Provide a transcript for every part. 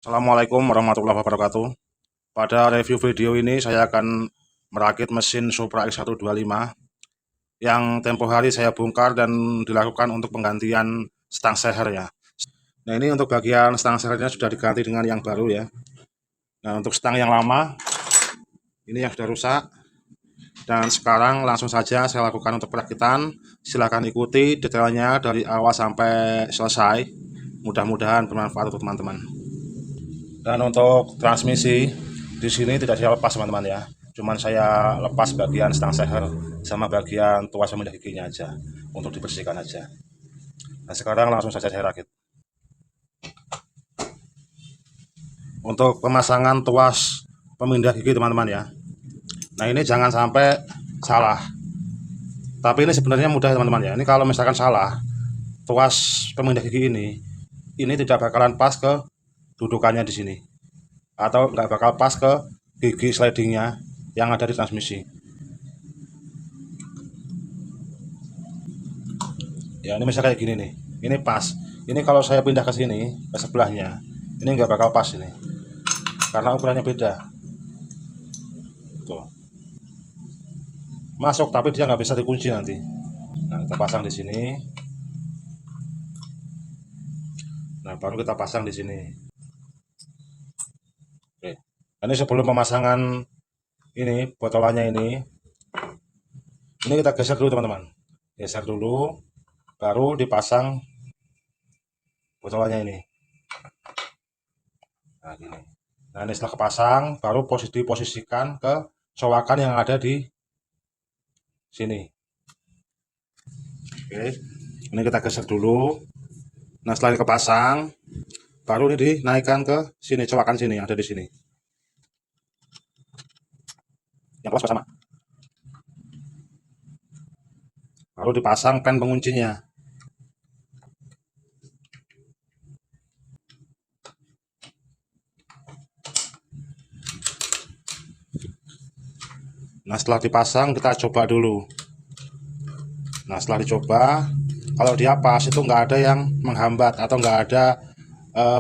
Assalamualaikum warahmatullahi wabarakatuh. Pada review video ini saya akan merakit mesin Supra X125 yang tempo hari saya bongkar dan dilakukan untuk penggantian stang seher ya. Nah, ini untuk bagian stang sehernya sudah diganti dengan yang baru ya. Nah, untuk stang yang lama ini yang sudah rusak. Dan sekarang langsung saja saya lakukan untuk perakitan. Silahkan ikuti detailnya dari awal sampai selesai. Mudah-mudahan bermanfaat untuk teman-teman. Dan untuk transmisi di sini tidak saya lepas teman-teman ya. Cuman saya lepas bagian stang seher sama bagian tuas pemindah giginya aja untuk dibersihkan aja. Nah, sekarang langsung saja saya rakit. Untuk pemasangan tuas pemindah gigi teman-teman ya. Nah, ini jangan sampai salah. Tapi ini sebenarnya mudah teman-teman ya. Ini kalau misalkan salah tuas pemindah gigi ini tidak bakalan pas ke dudukannya di sini, atau nggak bakal pas ke gigi slidingnya yang ada di transmisi. Ya, ini misalnya kayak gini nih, ini pas. Ini kalau saya pindah ke sini ke sebelahnya, ini nggak bakal pas ini, karena ukurannya beda. Tuh, masuk tapi dia nggak bisa dikunci nanti. Nah, kita pasang di sini. Nah, baru kita pasang di sini. Oke. Ini sebelum pemasangan ini botolannya ini kita geser dulu teman-teman. Geser dulu, baru dipasang botolannya ini. Nah, gini. Nah, ini setelah kepasang, baru diposisikan ke cowakan yang ada di sini. Oke, ini kita geser dulu. Nah, setelah kepasang, baru ini dinaikkan ke sini, cowakan sini yang ada di sini. Yang kelas sama. Baru dipasang pen penguncinya. Nah, setelah dipasang kita coba dulu. Nah, setelah dicoba, kalau dia pas itu nggak ada yang menghambat atau nggak ada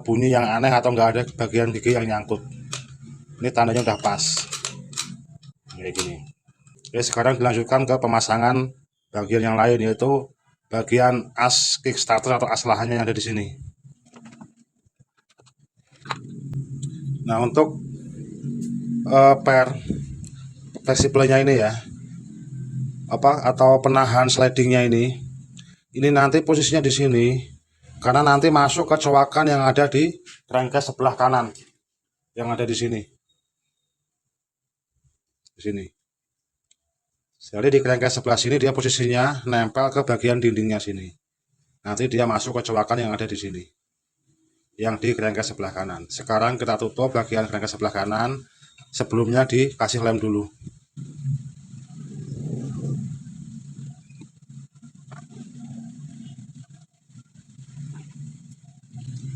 bunyi yang aneh atau nggak ada bagian gigi yang nyangkut. Ini tandanya udah pas. Kayak gini. Oke, sekarang dilanjutkan ke pemasangan bagian yang lain, yaitu bagian as kickstarter atau as lahannya yang ada di sini. Nah, untuk fleksibelnya ini ya, atau penahan slidingnya ini nanti posisinya di sini, karena nanti masuk ke cowakan yang ada di crankcase sebelah kanan, yang ada di sini. Di sini. Jadi di crankcase sebelah sini dia posisinya nempel ke bagian dindingnya sini. Nanti dia masuk ke cowakan yang ada di sini, yang di crankcase sebelah kanan. Sekarang kita tutup bagian crankcase sebelah kanan. Sebelumnya dikasih lem dulu.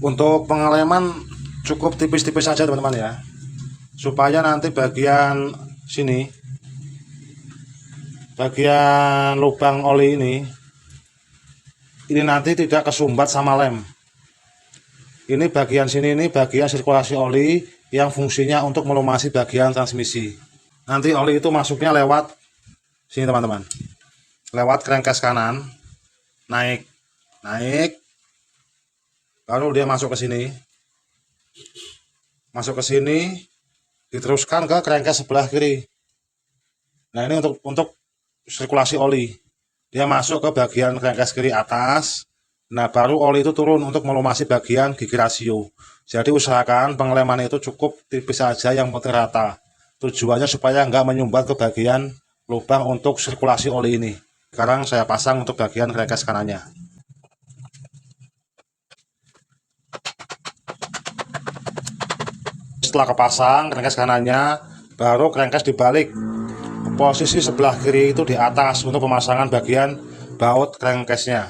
Untuk pengeleman cukup tipis-tipis saja teman-teman ya, supaya nanti bagian sini, bagian lubang oli ini nanti tidak kesumbat sama lem. Ini bagian sini, ini bagian sirkulasi oli yang fungsinya untuk melumasi bagian transmisi. Nanti oli itu masuknya lewat sini teman-teman, lewat crankcase kanan, naik, baru dia masuk ke sini, diteruskan ke crankcase sebelah kiri. Nah, ini untuk sirkulasi oli, dia masuk ke bagian crankcase kiri atas. Nah, baru oli itu turun untuk melumasi bagian gigi rasio. Jadi usahakan pengeleman itu cukup tipis saja, yang penting rata. Tujuannya supaya nggak menyumbat ke bagian lubang untuk sirkulasi oli ini. Sekarang saya pasang untuk bagian crankcase kanannya. Setelah kepasang crankcase kanannya, baru crankcase dibalik. Posisi sebelah kiri itu di atas untuk pemasangan bagian baut crankcase-nya.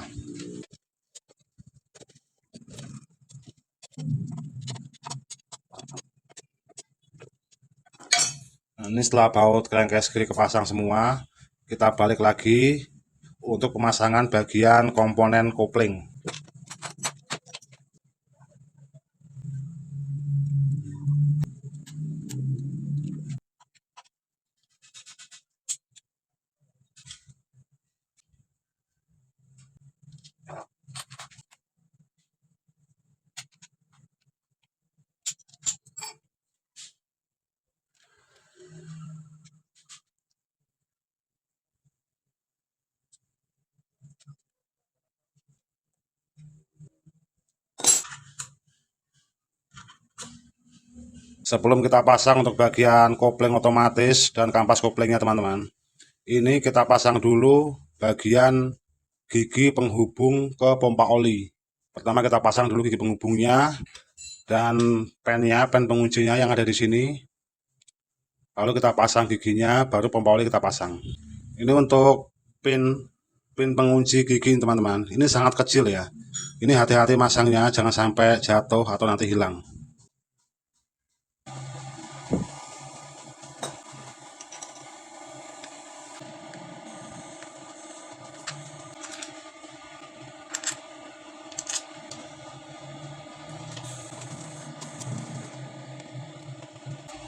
Nah, ini setelah baut crankcase kiri kepasang semua, kita balik lagi untuk pemasangan bagian komponen kopling. Sebelum kita pasang untuk bagian kopling otomatis dan kampas koplingnya teman-teman, ini kita pasang dulu bagian gigi penghubung ke pompa oli. Pertama kita pasang dulu gigi penghubungnya dan pen penguncinya yang ada di sini. Lalu kita pasang giginya, baru pompa oli kita pasang. Ini untuk pin pengunci gigi teman-teman. Ini sangat kecil ya. Ini hati-hati masangnya, jangan sampai jatuh atau nanti hilang.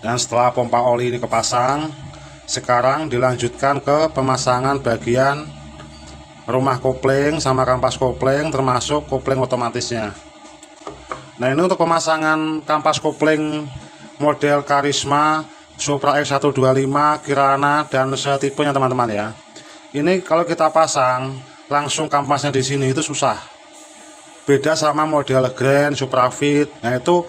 Dan setelah pompa oli ini kepasang, sekarang dilanjutkan ke pemasangan bagian rumah kopling sama kampas kopling, termasuk kopling otomatisnya. Nah, ini untuk pemasangan kampas kopling model Karisma, Supra X125, Kirana, dan setipenya teman-teman ya. Ini kalau kita pasang langsung kampasnya di sini itu susah. Beda sama model Grand, Suprafit. Nah, itu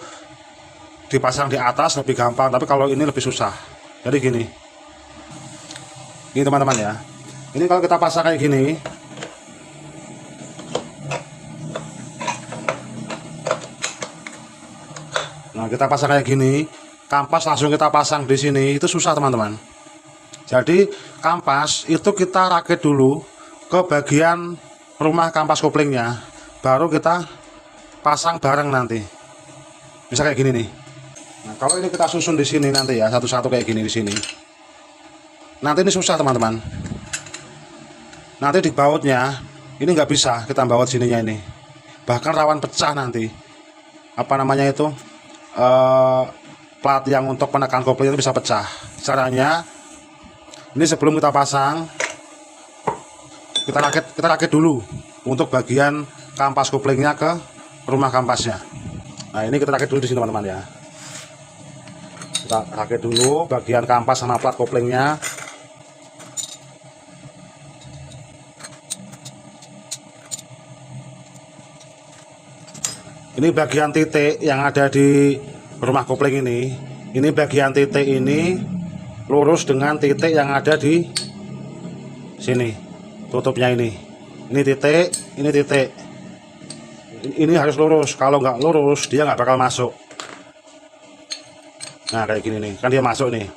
dipasang di atas lebih gampang, tapi kalau ini lebih susah. Jadi gini. Ini teman-teman ya. Ini kalau kita pasang kayak gini. Nah, kita pasang kayak gini, kampas langsung kita pasang di sini, itu susah teman-teman. Jadi kampas itu kita rakit dulu ke bagian rumah kampas koplingnya, baru kita pasang bareng nanti. Bisa kayak gini nih. Nah, kalau ini kita susun di sini nanti ya, satu-satu kayak gini di sini. Nanti ini susah teman-teman. Nanti di bautnya ini nggak bisa kita baut sininya ini. Bahkan rawan pecah nanti. Apa namanya itu? Plat yang untuk penekan kopling itu bisa pecah. Caranya ini sebelum kita pasang, kita rakit dulu untuk bagian kampas koplingnya ke rumah kampasnya. Nah, ini kita rakit dulu di sini teman-teman ya. Kita rakit dulu bagian kampas sama plat koplingnya. Ini bagian titik yang ada di rumah kopling ini. Ini bagian titik ini lurus dengan titik yang ada di sini. Tutupnya ini. Ini titik, ini titik. Ini harus lurus. Kalau nggak lurus, dia nggak bakal masuk. Nah, kayak gini nih. Kan dia masuk nih.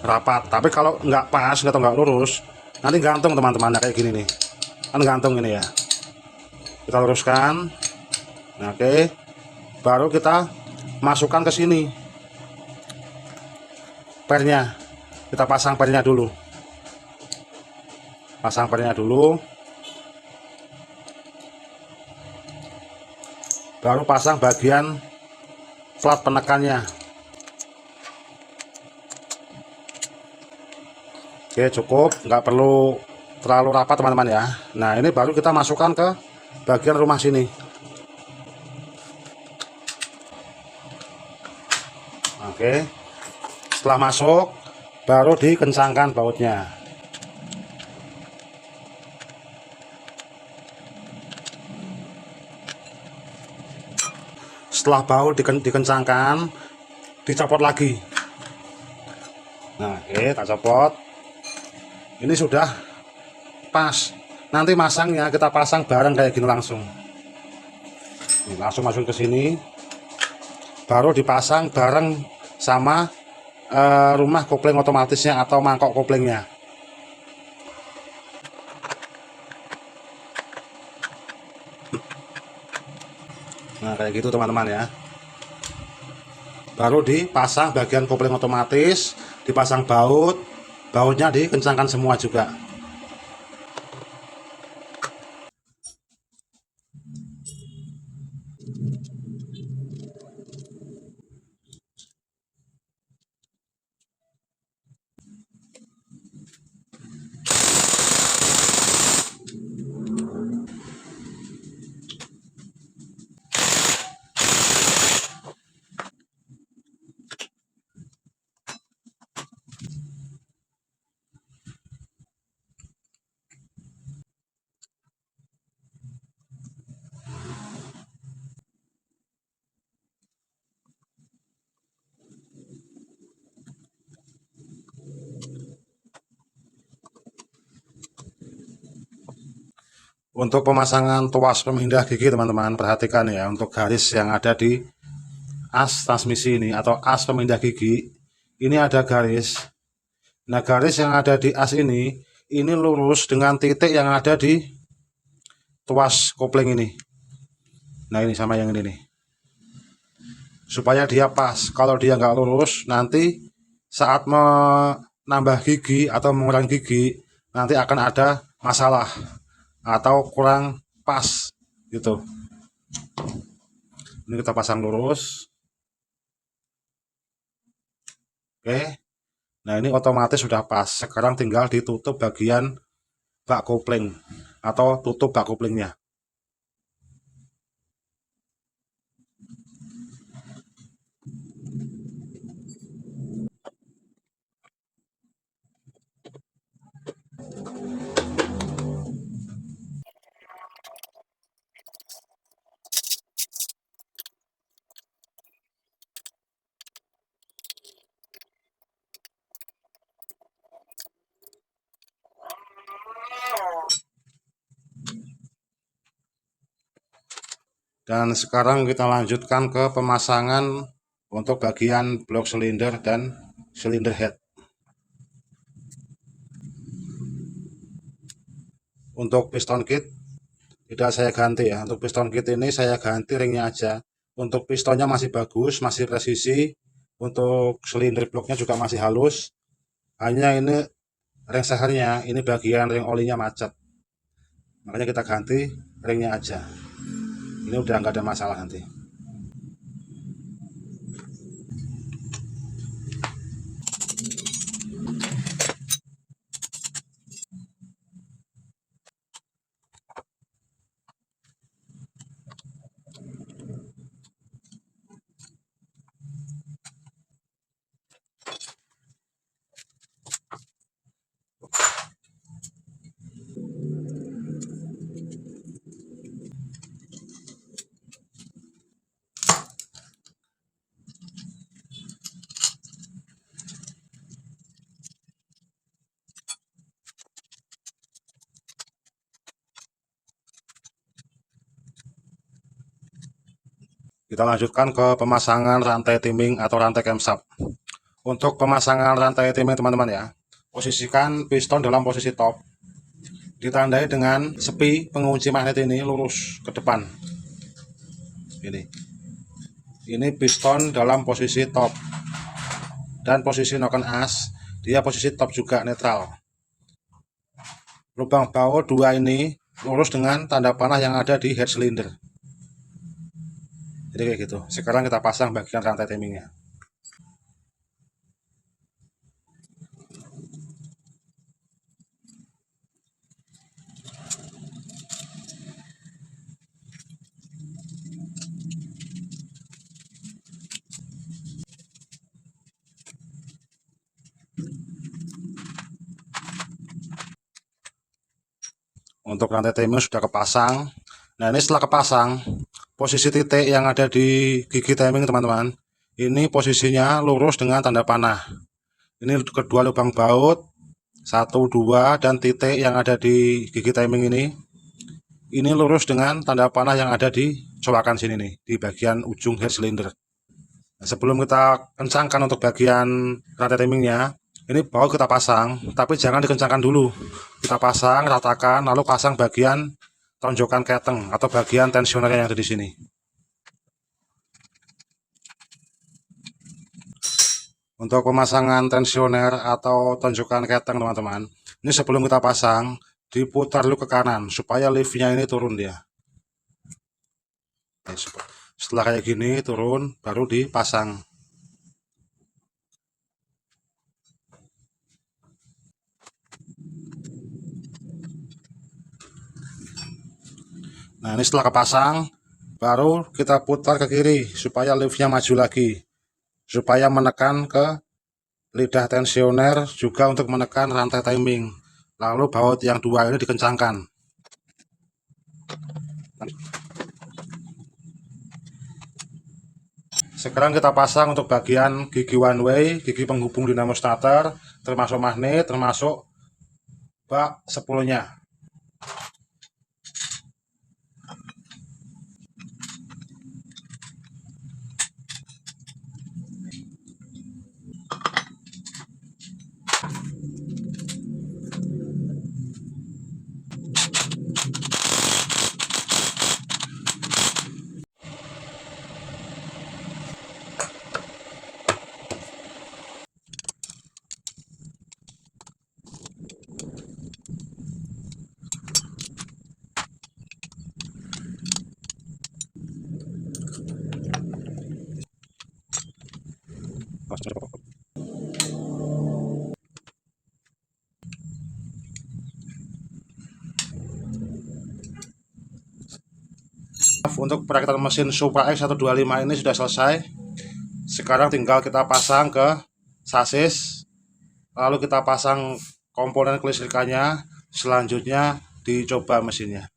Rapat. Tapi kalau nggak pas atau nggak lurus, nanti gantung teman-teman. Kayak gini nih. Kan gantung ini ya. Kita luruskan. Nah, oke. Baru kita masukkan ke sini. Pernya. Kita pasang pernya dulu. Pasang pernya dulu. Baru pasang bagian plat penekannya. Oke, cukup, nggak perlu terlalu rapat teman-teman ya. Nah, ini baru kita masukkan ke bagian rumah sini. Oke, setelah masuk baru dikencangkan bautnya. Setelah baut dikencangkan, dicopot lagi. Nah, oke, tak copot. Ini sudah pas. Nanti masangnya kita pasang bareng kayak gini langsung. Ini langsung masuk ke sini. Baru dipasang bareng sama rumah kopling otomatisnya atau mangkok koplingnya. Nah, kayak gitu teman-teman ya. Baru dipasang bagian kopling otomatis, dipasang bautnya dikencangkan semua juga. Untuk pemasangan tuas pemindah gigi teman-teman, perhatikan ya, untuk garis yang ada di as transmisi ini atau as pemindah gigi, ini ada garis. Nah, garis yang ada di as ini lurus dengan titik yang ada di tuas kopling ini. Nah, ini sama yang ini nih. Supaya dia pas. Kalau dia nggak lurus, nanti saat menambah gigi atau mengurangi gigi, nanti akan ada masalah atau kurang pas gitu. Ini kita pasang lurus. Oke. Nah, ini otomatis sudah pas. Sekarang tinggal ditutup bagian bak kopling atau tutup bak koplingnya. Dan sekarang kita lanjutkan ke pemasangan untuk bagian blok silinder dan silinder head. Untuk piston kit tidak saya ganti ya. Untuk piston kit ini saya ganti ringnya aja. Untuk pistonnya masih bagus, masih presisi. Untuk silinder bloknya juga masih halus. Hanya ini ring sehernya, ini bagian ring olinya macet. Makanya kita ganti ringnya aja. Ini udah nggak ada masalah nanti. Kita lanjutkan ke pemasangan rantai timing atau rantai camshaft. Untuk pemasangan rantai timing teman-teman ya, posisikan piston dalam posisi top. Ditandai dengan sepi pengunci magnet ini lurus ke depan. Ini piston dalam posisi top. Dan posisi noken as, dia posisi top juga netral. Lubang baut 2 ini lurus dengan tanda panah yang ada di head cylinder. Jadi kayak gitu. Sekarang kita pasang bagian rantai timingnya. Untuk rantai timing sudah kepasang. Nah, ini setelah kepasang, posisi titik yang ada di gigi timing teman-teman, ini posisinya lurus dengan tanda panah. Ini kedua lubang baut 1, 2 dan titik yang ada di gigi timing ini lurus dengan tanda panah yang ada di colokan sini nih, di bagian ujung head cylinder. Nah, sebelum kita kencangkan untuk bagian rantai timingnya, ini baut kita pasang, tapi jangan dikencangkan dulu. Kita pasang, ratakan, lalu pasang bagian tonjokan keteng atau bagian tensioner yang ada di sini. Untuk pemasangan tensioner atau tonjokan keteng teman-teman, ini sebelum kita pasang, diputar dulu ke kanan supaya liftnya ini turun dia. Setelah kayak gini turun, baru dipasang. Nah, ini setelah kepasang, baru kita putar ke kiri supaya liftnya maju lagi, supaya menekan ke lidah tensioner, juga untuk menekan rantai timing. Lalu baut yang 2 ini dikencangkan. Sekarang kita pasang untuk bagian gigi one way, gigi penghubung dinamo starter, termasuk magnet, termasuk bak 10-nya. Untuk perakitan mesin Supra X 125 ini sudah selesai. Sekarang tinggal kita pasang ke sasis, lalu kita pasang komponen kelistrikannya, selanjutnya dicoba mesinnya.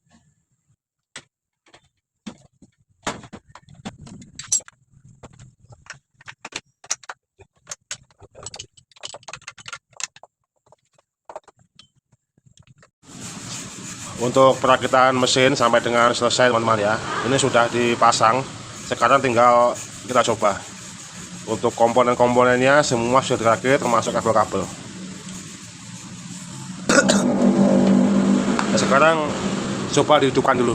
Untuk perakitan mesin sampai dengan selesai teman-teman ya, ini sudah dipasang, sekarang tinggal kita coba. Untuk komponen-komponennya semua sudah dirakit termasuk kabel-kabel. Nah, sekarang coba dihidupkan dulu.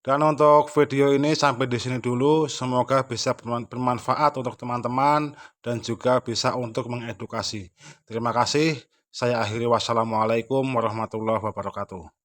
Dan untuk video ini sampai di sini dulu. Semoga bisa bermanfaat untuk teman-teman dan juga bisa untuk mengedukasi. Terima kasih. Saya akhiri. Wassalamualaikum warahmatullahi wabarakatuh.